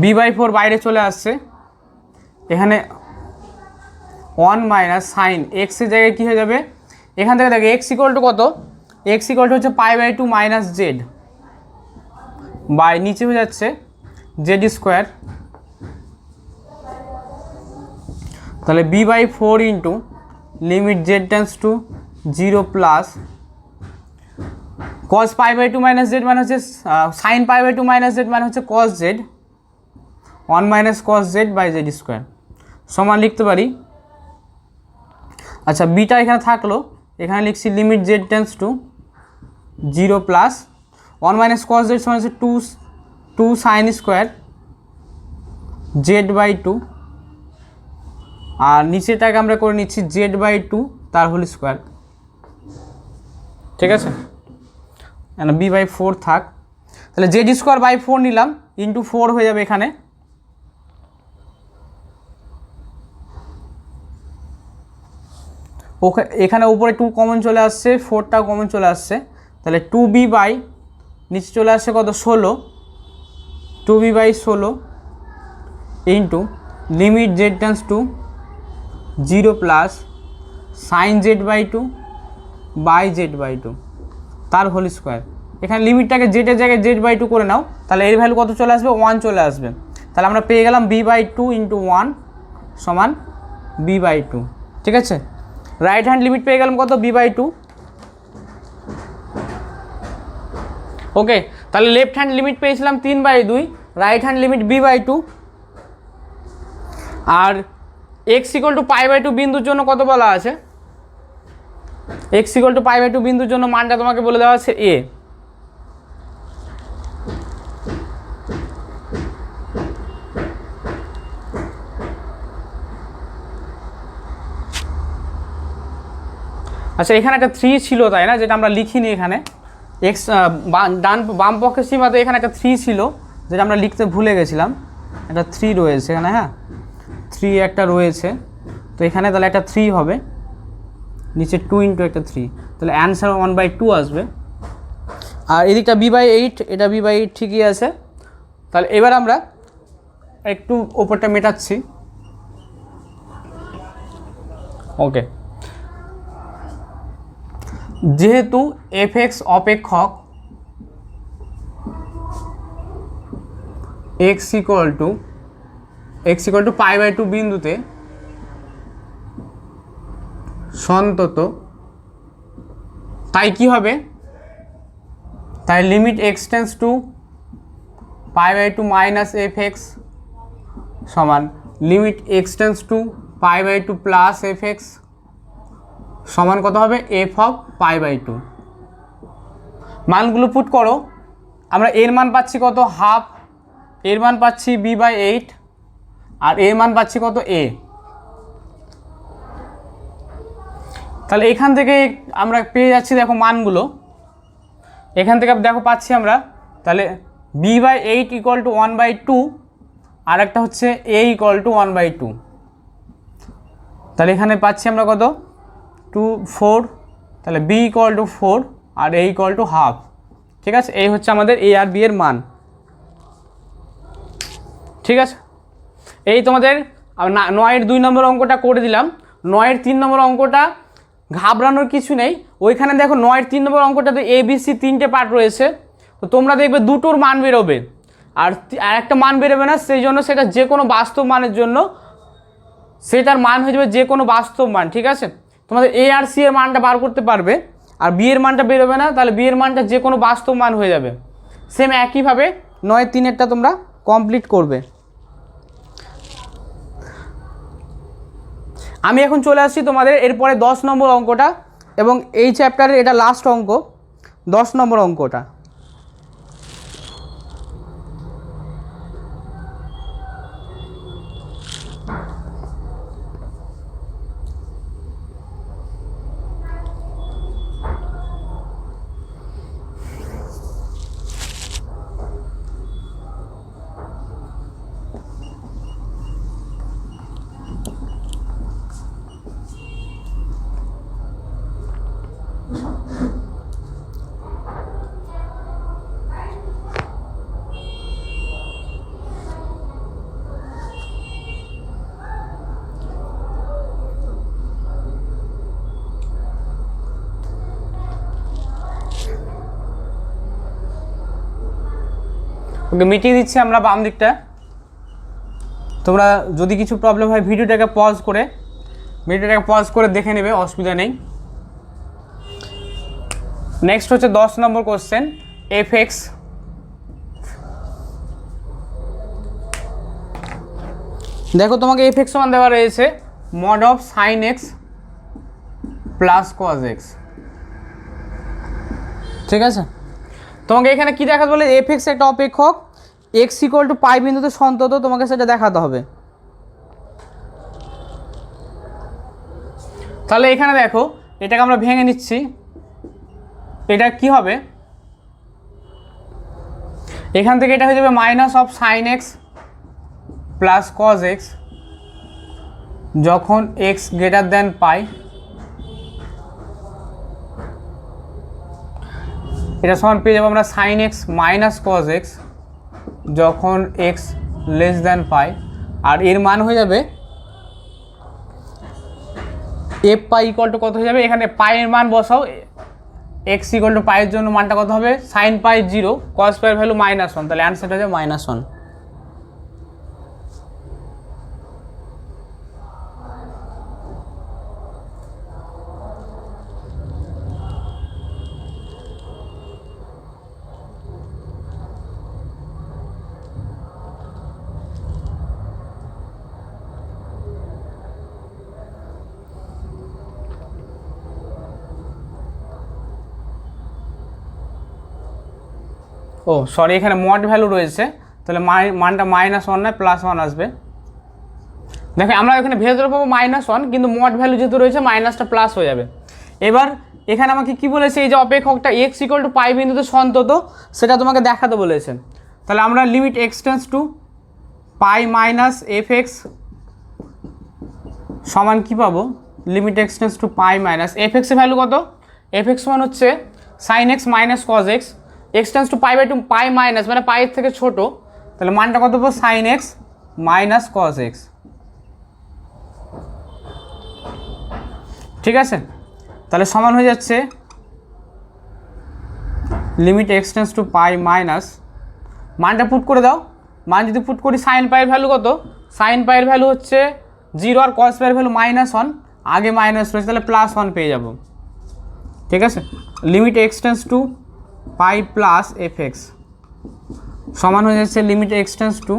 b/4 বাইরে চলে আসছে, এখানে 1 মাইনাস সাইন এক্সের জায়গায় কী হয়ে যাবে, এখান থেকে দেখো এক্স ইকুয়াল টু কত, এক্স ইকুয়াল টু হচ্ছে π/2 মাইনাস জেড বাই নিচে হয়ে যাচ্ছে জেড স্কোয়ার। তাহলে b/4 into limit z tends to 0 plus cos π/2 minus Z মানে হচ্ছে সাইন π/2 মাইনাস জেড মানে হচ্ছে cos Z, 1 minus cos Z by Z square সমান লিখতে পারি। আচ্ছা বিটা এখানে থাকলো, এখানে লিখছি limit z tends to 0 plus 1 minus cos Z সমান হচ্ছে 2 সাইন স্কোয়ার z/2, আর নিচেটাকে আমরা করে নিচ্ছি z/2 তার হোল স্কোয়ার, ঠিক আছে। b/4 থাক, তাহলে জেড স্কোয়ার বাই 4 নিলাম, ইন্টু 4 হয়ে যাবে এখানে, এখানে উপরে 2 কমন চলে আসছে, 4টাও কমন চলে আসছে, তাহলে 2b বাই নিচে চলে আসছে কত 16, 2b/16 into limit z tends to 0 plus sine z/2 by z/2 তার হোল স্কোয়ার। এখানে লিমিটটাকে জেডের জায়গায় z/2 করে নাও, তাহলে এর ভ্যালু কত চলে আসবে, 1 চলে আসবে। তাহলে আমরা পেয়ে গেলাম b/2 ইন্টু 1 সমান b/2, ঠিক আছে। রাইট হ্যান্ড লিমিট পেয়ে গেলাম কত, b/2। ওকে, তাহলে লেফট হ্যান্ড লিমিট পেয়েছিলাম 3/2, রাইট হ্যান্ড লিমিট b/2। আর x ইকুয়াল টু π/2 বিন্দুর জন্য কত বলা আছে, x ইকুয়াল টু π/2 বিন্দুর জন্য মানটা তোমাকে বলে দেওয়া আছে a। আচ্ছা এখানে একটা 3 ছিল তাই না, যেটা আমরা লিখিনি এখানে, এক্স বাম পক্ষের সীমাতে এখানে একটা 3 ছিল যেটা আমরা লিখতে ভুলে গেছিলাম, একটা 3 রয়েছে এখানে, হ্যাঁ 3 একটা রয়েছে, তো এখানে তাহলে একটা 3 হবে, নিচে 2 ইন্টু একটা 3, তাহলে অ্যান্সার 1/2 আসবে। আর এদিকটা b/8, এটা b/8 ঠিকই আছে। তাহলে এবার আমরা একটু ওপরটা মেটাচ্ছি, ওকে। যেহেতু f(x) অপেক্ষক x ইকুয়াল টু π/2 বিন্দুতে সন্তত, তাই কি হবে, তাই লিমিট x tends to π/2 minus f(x) সমান limit x tends to π/2 plus f(x) সমান কত হবে, f অফ π/2। মানগুলো পুট করো, আমরা এর মান পাচ্ছি কত, হাফ, এর মান পাচ্ছি b/8, আর এর মান পাচ্ছি কত a। তাহলে এখান থেকে আমরা পেয়ে যাচ্ছি, দেখো মানগুলো এখান থেকে দেখো পাচ্ছি আমরা, তাহলে b/8 ইকুয়াল টু 1/2, আর একটা হচ্ছে a ইকুয়াল টু 1/2, তাহলে এখানে পাচ্ছি আমরা কত 2 4, তাহলে b ইকুয়াল টু 4 আর a ইকুয়াল টু হাফ, ঠিক আছে। এই হচ্ছে আমাদের a আর b এর মান, ঠিক আছে। এই তোমাদের 9-এর 2 নম্বর অঙ্কটা করে দিলাম। 9-এর 3 নম্বর অঙ্কটা ঘাবড়ানোর কিছু নেই, ওইখানে দেখো 9-এর 3 নম্বর অঙ্কটাতে a b c 3টে পার্ট রয়েছে, তো তোমরা দেখবে দুটোর মান বেরোবে আর একটা মান বেরোবে না, সেই জন্য সেটা যে কোনো বাস্তব মানের জন্য সেটার মান হয়ে যাবে যে কোনো বাস্তব মান, ঠিক আছে। তোমাদের a আর c এর মানটা বার করতে পারবে, আর বি এর মানটা বেরোবে না, তাহলে বি এর মানটা যে কোনো বাস্তব মান হয়ে যাবে। সেম একইভাবে 9-3 তোমরা কমপ্লিট করবে। আমি এখন চলে আসছি তোমাদের এরপরে 10 নম্বর অঙ্কটা, এবং এই চ্যাপ্টারের এটা লাস্ট অঙ্ক, 10 নম্বর অঙ্কটা। ওকে, মিটিয়ে দিচ্ছি আমরা বাম দিকটা। তোমরা যদি কিছু প্রবলেম হয় ভিডিওটাকে পজ করে দেখে নেবে, অসুবিধা নেই। নেক্সট হচ্ছে 10 নম্বর কোশ্চেন, এফ(x) দেখো তোমাকে এফ(x) সমান দেওয়া রয়েছে mod of sin x plus cos x। ঠিক আছে, তোমাকে এখানে কি দেখাতে বলে, এফ(x) একটা অপেক্ষক, x = পাই বিন্দুতে সন্তত, তোমাকে সেটা দেখাতে হবে। তাহলে এখানে দেখো এটাকে আমরা ভেঙে নিচ্ছি। এটা কি হবে, এখান থেকে এটা হয়ে যাবে minus of sine x plus cos x যখন এক্স গ্রেটার দেন পাই। এটা সমান পেয়ে যাবো আমরা sine x minus cos x যখন এক্স লেস দেন পাই। আর এর মান হয়ে যাবে এফ পাই ইকুয়াল টু কত হয়ে যাবে, এখানে পাইয়ের মান বসাও, এক্স ইকুয়াল টু পাইয়ের জন্য মানটা কত হবে, সাইন পাই 0, কস পাইয়ের ভ্যালু -1, তাহলে অ্যান্সারটা হয়ে যাবে -1। ও সরি, এখানে মড ভ্যালু রয়েছে, তাহলে মানটা -1 নয় +1 আসবে। দেখো আমরা এখানে ভেতরে পাবো -1, কিন্তু মড ভ্যালু যেহেতু রয়েছে মাইনাসটা প্লাস হয়ে যাবে। এবার এখানে আমাকে কি বলেছে, এই যে অপেক্ষকটা এক্স ইকুয়াল টু পাই বিন্দুতে সন্তত, সেটা তোমাকে দেখাতে বলেছে। তাহলে আমরা limit x tends to pi minus f x সমান কি পাবো, limit x tends to pi minus f এক্সের ভ্যালু কত, এফ এক্স সমান হচ্ছে sine x minus cos x, x tends to pi by two, pi minus মানে পাইয়ের থেকে ছোট, তাহলে মানটা কত পাবো, sine x minus cos x. ঠিক আছে, তাহলে সমান হয়ে যাচ্ছে limit x tends to pi minus, মানটা পুট করে দাও, মান যদি পুট করি সাইন পাইয়ের ভ্যালু কত, সাইন পাইয়ের ভ্যালু হচ্ছে 0 আর কস পাইয়ের ভ্যালু -1, আগে মাইনাস রয়েছে তাহলে +1 পেয়ে যাব। ঠিক আছে, limit x tends to pi plus f x সমান হয়ে যাচ্ছে limit x tends to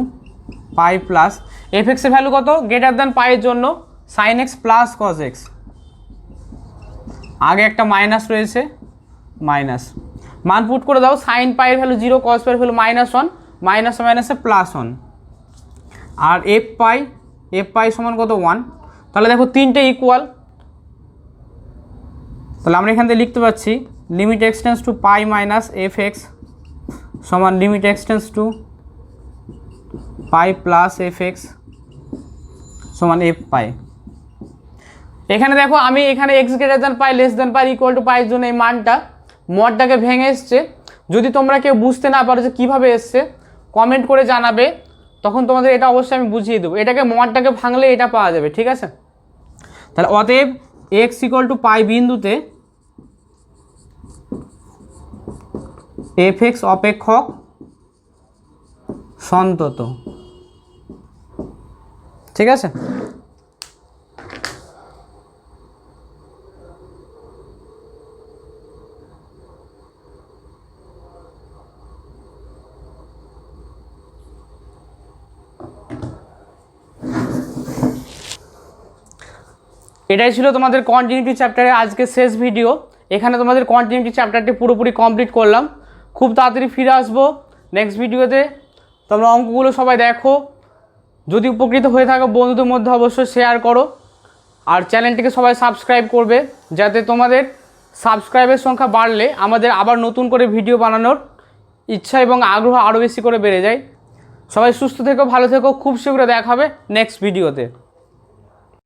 pi plus f এক্সের ভ্যালু কত, গ্রেটার দ্যান পাইয়ের জন্য sine x plus cos x, আগে একটা মাইনাস রয়েছে, মাইনাস, মান পুট করে দাও, সাইন পাইয়ের ভ্যালু 0, কস পাইয়ের ভ্যালু -1, মাইনাসে মাইনাসে +1, আর এফ পাই সমান কত 1। তাহলে দেখো তিনটে ইকুয়াল, তাহলে আমরা এখান থেকে লিখতে পাচ্ছি limit x tends to pi minus f x সমান limit x tends to pi plus f x সমান এফ পাই। এখানে দেখো আমি এখানে x greater than pi less than pi equal to পাইয়ের জন্য এই মানটা মডটাকে ভেঙে এসছে। যদি তোমরা কেউ বুঝতে না পারো যে কীভাবে এসছে, কমেন্ট করে জানাবে, তখন তোমাদের এটা অবশ্যই আমি বুঝিয়ে দেবো। এটাকে মডটাকে ভাঙলে এটা পাওয়া যাবে। ঠিক আছে, তাহলে অতএব এক্স ইকুয়াল টু পাই বিন্দুতে এফ এক্স অপেক্ষক সন্তত। ঠিক আছে, এটাই ছিল তোমাদের কন্টিনিউটি চ্যাপ্টারের আজকে শেষ ভিডিও। এখানে তোমাদের কন্টিনিউটি চ্যাপ্টারটি পুরোপুরি কমপ্লিট করলাম। খুব তাড়াতাড়ি ফিরে আসবো নেক্সট ভিডিওতে। তোমরা অঙ্কগুলো সবাই দেখো, যদি উপকৃত হয়ে থাকো বন্ধুদের মধ্যে অবশ্যই শেয়ার করো, আর চ্যানেলটিকে সবাই সাবস্ক্রাইব করবে, যাতে তোমাদের সাবস্ক্রাইবের সংখ্যা বাড়লে আমাদের আবার নতুন করে ভিডিও বানানোর ইচ্ছা এবং আগ্রহ আরও বেশি করে বেড়ে যায়। সবাই সুস্থ থেকো, ভালো থেকো, খুব শীঘ্র দেখা হবে নেক্সট ভিডিওতে।